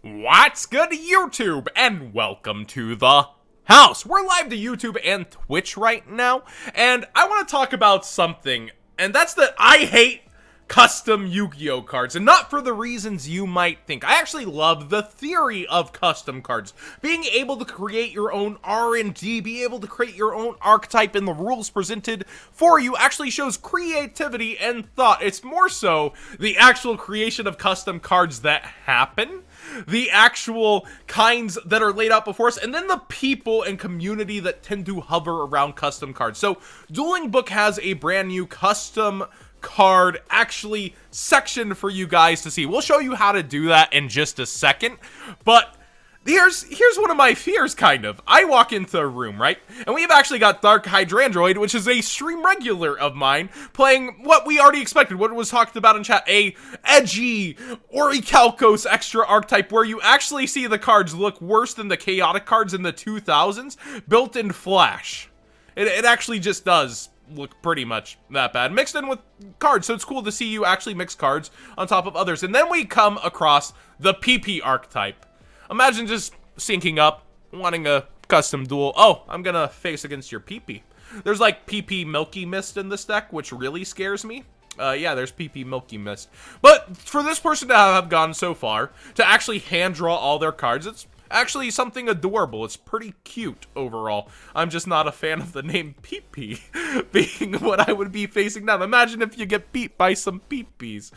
What's good, YouTube? And welcome to the house. We're live to YouTube and Twitch right now, and I want to talk about something, and that's that I hate custom Yu-Gi-Oh cards, and not for the reasons you might think. I actually love the theory of custom cards. Being able to create your own RNG, be able to create your own archetype, and the rules presented for you actually shows creativity and thought. It's more so the actual creation of custom cards that happen, the actual kinds that are laid out before us, and then the people and community that tend to hover around custom cards. So Dueling Book has a brand new custom card actually section for you guys to see. We'll show you how to do that in just a second, but here's one of my fears, kind of. I walk into a room, right, and we've actually got Dark Hydrandroid, which is a stream regular of mine, playing what we already expected, what was talked about in chat, a edgy Orichalcos extra archetype where you actually see the cards look worse than the chaotic cards in the 2000s built in Flash. It actually just does look pretty much that bad, mixed in with cards, so it's cool to see you actually mix cards on top of others. And then we come across the PP archetype. Imagine just syncing up, wanting a custom duel. Oh, I'm gonna face against your PP. There's like PP Milky Mist in this deck, which really scares me. Yeah, there's PP Milky Mist. But for this person to have gone so far, to actually hand draw all their cards, it's actually something adorable. It's pretty cute overall. I'm just not a fan of the name PP being what I would be facing now. Imagine if you get beat by some PPs.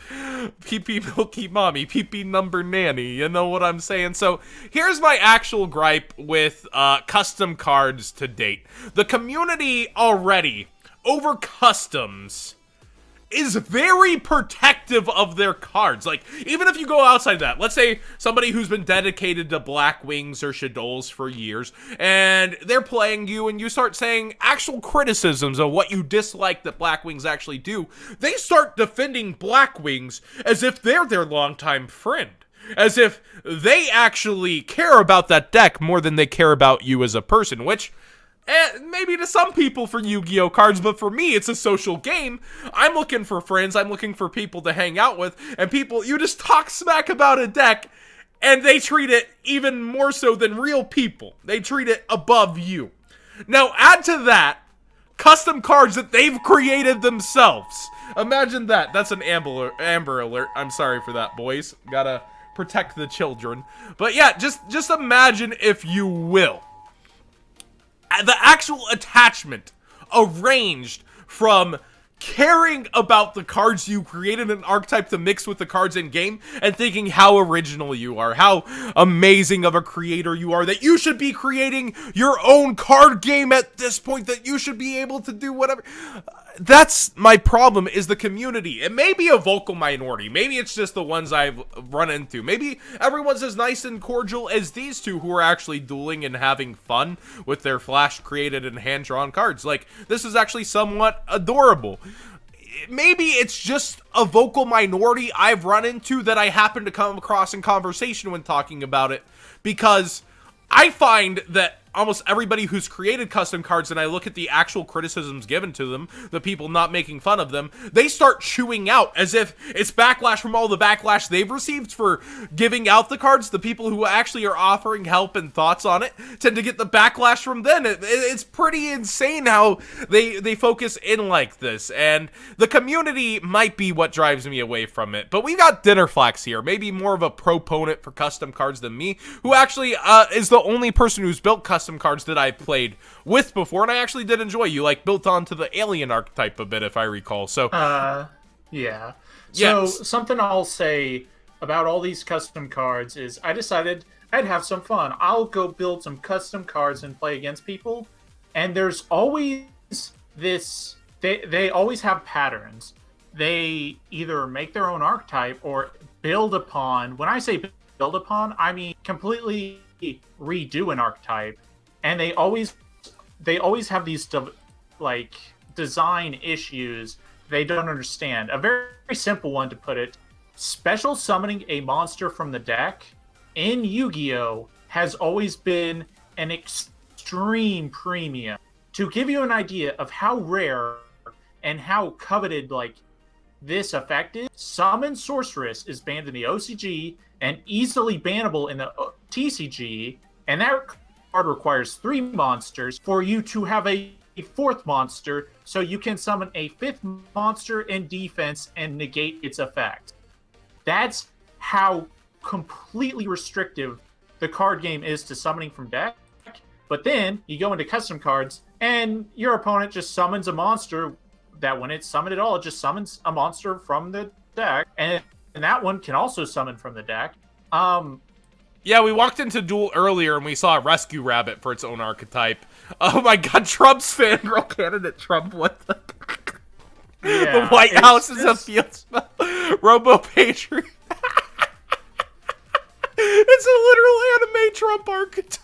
PP Milky Mommy, PP Number Nanny, you know what I'm saying? So here's my actual gripe with custom cards to date. The community already over customs is very protective of their cards. Like, even if you go outside that, let's say somebody who's been dedicated to Black Wings or Shadows for years, and they're playing you, and you start saying actual criticisms of what you dislike that Black Wings actually do, they start defending Black Wings as if they're their longtime friend. As if they actually care about that deck more than they care about you as a person, which maybe to some people for Yu-Gi-Oh cards, but for me, it's a social game. I'm looking for friends, I'm looking for people to hang out with, and people, you just talk smack about a deck, and they treat it even more so than real people. They treat it above you. Now, add to that, custom cards that they've created themselves. Imagine that. That's an Amber Alert. I'm sorry for that, boys. Gotta protect the children. But yeah, just imagine, if you will, the actual attachment arranged from caring about the cards you created an archetype to mix with the cards in game and thinking how original you are, how amazing of a creator you are, that you should be creating your own card game at this point, that you should be able to do whatever. That's my problem, is the community. It may be a vocal minority. Maybe it's just the ones I've run into. Maybe everyone's as nice and cordial as these two who are actually dueling and having fun with their Flash created and hand-drawn cards. Like, this is actually somewhat adorable. Maybe it's just a vocal minority I've run into that I happen to come across in conversation when talking about it, because I find that almost everybody who's created custom cards, and I look at the actual criticisms given to them, the people not making fun of them, they start chewing out as if it's backlash from all the backlash they've received for giving out the cards. The people who actually are offering help and thoughts on it tend to get the backlash from them. It's pretty insane how they focus in like this, and the community might be what drives me away from it. But we got Dinnerflax here, maybe more of a proponent for custom cards than me, who actually is the only person who's built custom cards that I've played with before, and I actually did enjoy. You like built onto the alien archetype a bit, if I recall. So yeah. So something I'll say about all these custom cards is I decided I'd have some fun. I'll go build some custom cards and play against people, and there's always this, they always have patterns. They either make their own archetype or build upon. When I say build upon, I mean completely redo an archetype. And they always have these like design issues they don't understand. A very simple one to put it: special summoning a monster from the deck in Yu-Gi-Oh has always been an extreme premium. To give you an idea of how rare and how coveted like this effect is, Summon Sorceress is banned in the OCG and easily bannable in the TCG, and that card requires 3 monsters for you to have a 4th monster, so you can summon a 5th monster in defense and negate its effect. That's how completely restrictive the card game is to summoning from deck. But then you go into custom cards, and your opponent just summons a monster that when it's summoned at all, it just summons a monster from the deck, and that one can also summon from the deck. Yeah, we walked into Duel earlier and we saw a Rescue Rabbit for its own archetype. Oh my god, Trump's fangirl candidate Trump, what the... Yeah, the White House is a field spell. Robo Patriot. It's a literal anime Trump archetype.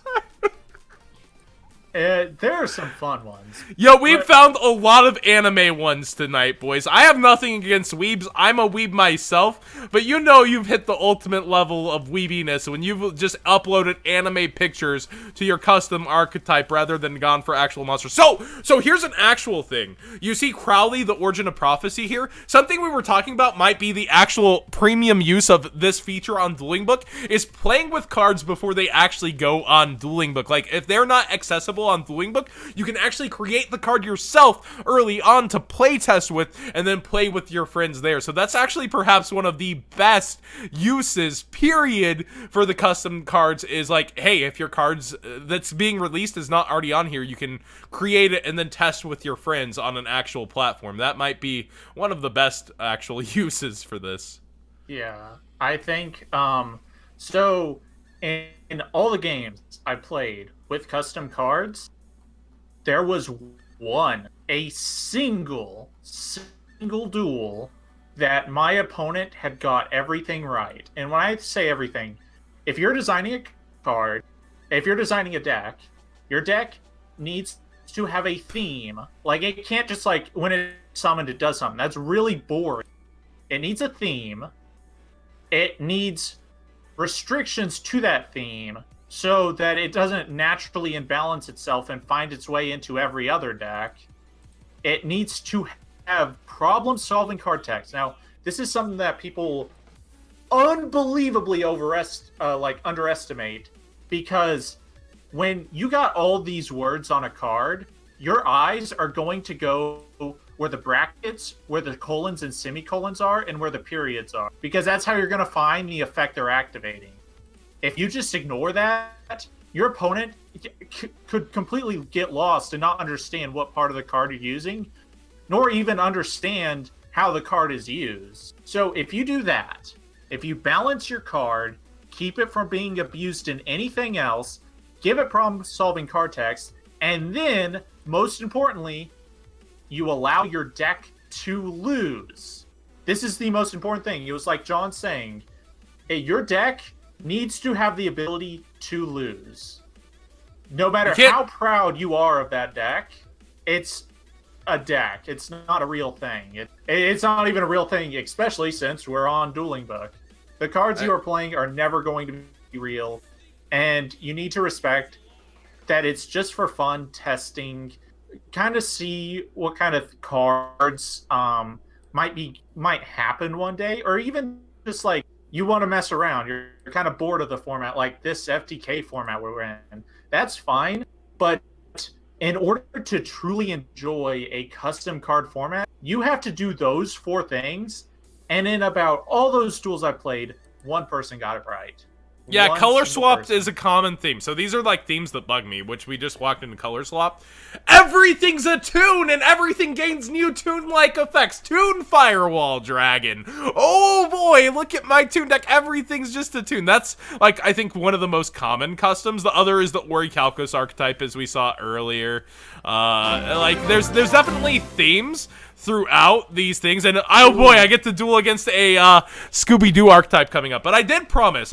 There are some fun ones. Yo, we found a lot of anime ones tonight, boys. I have nothing against weebs. I'm a weeb myself, but you know you've hit the ultimate level of weebiness when you've just uploaded anime pictures to your custom archetype rather than gone for actual monsters. So here's an actual thing. You see Crowley, the Origin of Prophecy here? Something we were talking about might be the actual premium use of this feature on Dueling Book is playing with cards before they actually go on Dueling Book. Like, if they're not accessible on Dueling Book, you can actually create the card yourself early on to play test with and then play with your friends there. So that's actually perhaps one of the best uses, period, for the custom cards is like, hey, if your cards that's being released is not already on here, you can create it and then test with your friends on an actual platform. That might be one of the best actual uses for this. Yeah, I think, so in all the games I played with custom cards, there was a single duel that my opponent had got everything right. And when I say everything, if you're designing a card, if you're designing a deck, your deck needs to have a theme. Like, it can't just, like, when it's summoned, it does something. That's really boring. It needs a theme. It needs restrictions to that theme so that it doesn't naturally imbalance itself and find its way into every other deck. It needs to have problem-solving card text. Now, this is something that people unbelievably underestimate, because when you got all these words on a card, your eyes are going to go where the brackets, where the colons and semicolons are, and where the periods are, because that's how you're going to find the effect they're activating. If you just ignore that, your opponent could completely get lost and not understand what part of the card you're using, nor even understand how the card is used. So if you do that, if you balance your card, keep it from being abused in anything else, give it problem-solving card text, and then, most importantly, you allow your deck to lose. This is the most important thing. It was like John saying, hey, your deck needs to have the ability to lose. No matter how proud you are of that deck, it's a deck. It's not a real thing. It's not even a real thing, especially since we're on Dueling Book. The cards you are playing are never going to be real, and you need to respect that it's just for fun, testing, kind of see what kind of cards might happen one day, or even just like you want to mess around. You're kind of bored of the format, like this FTK format we're in. That's fine, but in order to truly enjoy a custom card format, you have to do those 4 things. And in about all those duels I played, one person got it right. Yeah, color swapped is a common theme. So these are like themes that bug me, which we just walked into color swap. Everything's a tune, and everything gains new tune-like effects. Tune Firewall Dragon. Oh boy, look at my tune deck. Everything's just a tune. That's like, I think, one of the most common customs. The other is the Orichalcos archetype, as we saw earlier. Like, there's definitely themes throughout these things, and oh boy, I get to duel against a Scooby-Doo archetype coming up. But I did promise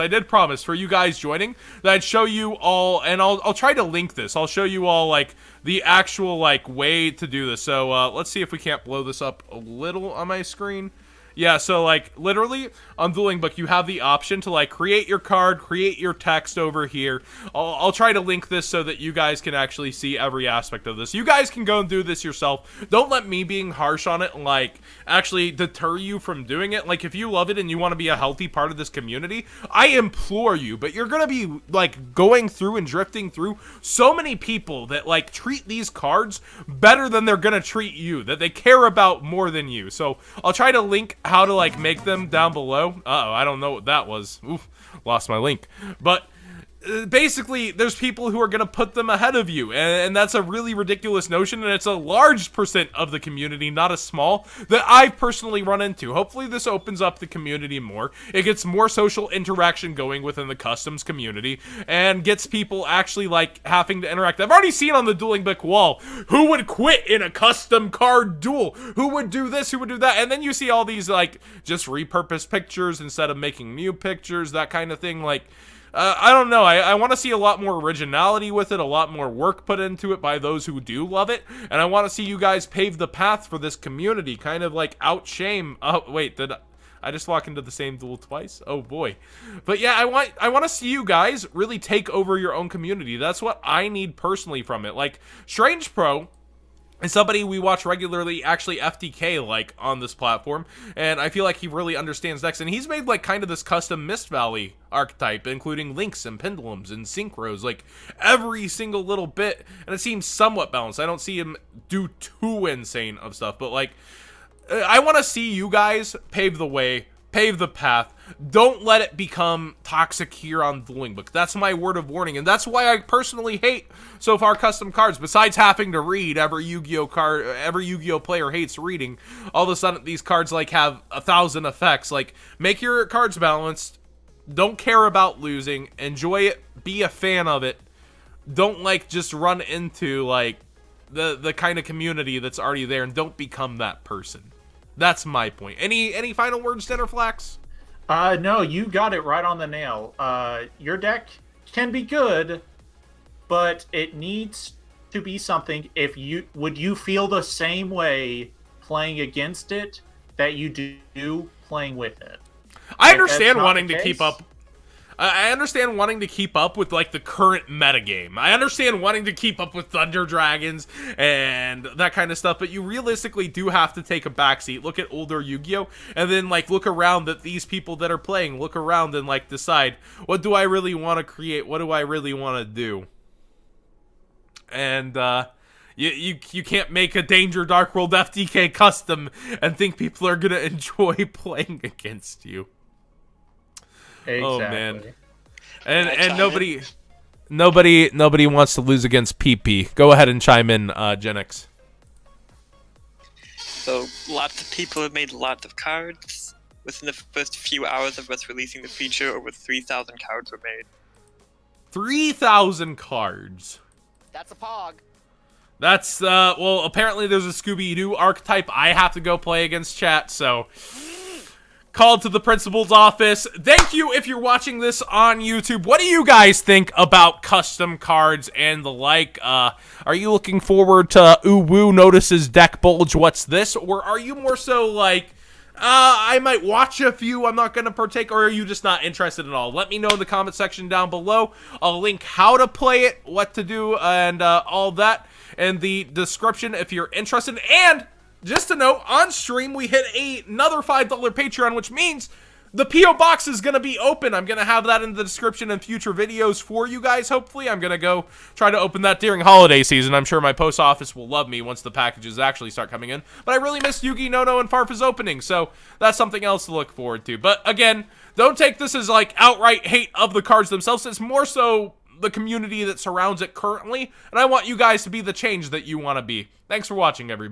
for you guys joining that I'd show you all, and I'll try to link this. I'll show you all like the actual like way to do this. So let's see if we can't blow this up a little on my screen. Yeah, so, like, literally, on Dueling Book, you have the option to, like, create your card, create your text over here. I'll try to link this so that you guys can actually see every aspect of this. You guys can go and do this yourself. Don't let me being harsh on it, like, actually deter you from doing it. Like, if you love it and you want to be a healthy part of this community, I implore you, but you're gonna be, like, going through and drifting through so many people that, like, treat these cards better than they're gonna treat you, that they care about more than you. So, I'll try to link how to, like, make them down below. Uh-oh, I don't know what that was. Oof, lost my link. But basically, there's people who are going to put them ahead of you, and that's a really ridiculous notion, and it's a large percent of the community, not a small, that I've personally run into. Hopefully, this opens up the community more. It gets more social interaction going within the customs community, and gets people actually, like, having to interact. I've already seen on the Dueling Book wall, who would quit in a custom card duel? Who would do this? Who would do that? And then you see all these, like, just repurposed pictures instead of making new pictures, that kind of thing, like... I don't know, I want to see a lot more originality with it, a lot more work put into it by those who do love it, and I want to see you guys pave the path for this community, kind of like outshame, oh wait, did I just walk into the same duel twice? Oh boy. But yeah, I want to see you guys really take over your own community. That's what I need personally from it. Like, Strange Pro is somebody we watch regularly, actually FTK, like, on this platform, and I feel like he really understands decks, and he's made, like, kind of this custom Mist Valley archetype, including links and pendulums and synchros, like, every single little bit, and it seems somewhat balanced. I don't see him do too insane of stuff, but, like, I want to see you guys pave the way, pave the path. Don't let it become toxic here on Dueling Book. That's my word of warning, and that's why I personally hate so far custom cards. Besides having to read, every Yu-Gi-Oh player hates reading. All of a sudden, these cards like have 1,000 effects. Like, make your cards balanced. Don't care about losing. Enjoy it. Be a fan of it. Don't like just run into like the kind of community that's already there, and don't become that person. That's my point. Any final words, Dinnerflax? No, you got it right on the nail. Your deck can be good, but it needs to be something. Would you feel the same way playing against it that you do playing with it? I understand wanting to keep up. I understand wanting to keep up with, like, the current metagame. I understand wanting to keep up with Thunder Dragons and that kind of stuff, but you realistically do have to take a backseat, look at older Yu-Gi-Oh!, and then, like, look around at these people that are playing, look around and, like, decide, what do I really want to create? What do I really want to do? And, you can't make a Danger Dark World FTK custom and think people are gonna enjoy playing against you. Exactly. Oh man, and nobody wants to lose against PP. Go ahead and chime in, Genix. So lots of people have made lots of cards. Within the first few hours of us releasing the feature, over 3,000 cards were made. 3,000 cards. That's a pog. That's well, apparently there's a Scooby-Doo archetype I have to go play against, chat. So. Called to the principal's office. Thank you if you're watching this on YouTube. What do you guys think about custom cards and the like? Are you looking forward to Uwu notices deck bulge, what's this? Or are you more so like, I might watch a few, I'm not going to partake, or are you just not interested at all? Let me know in the comment section down below. I'll link how to play it, what to do, and all that in the description if you're interested. And just to note, on stream, we hit another $5 Patreon, which means the P.O. Box is going to be open. I'm going to have that in the description in future videos for you guys, hopefully. I'm going to go try to open that during holiday season. I'm sure my post office will love me once the packages actually start coming in. But I really missed Yugi, Nono, and Farfa's opening, so that's something else to look forward to. But again, don't take this as like outright hate of the cards themselves. It's more so the community that surrounds it currently, and I want you guys to be the change that you want to be. Thanks for watching, everybody.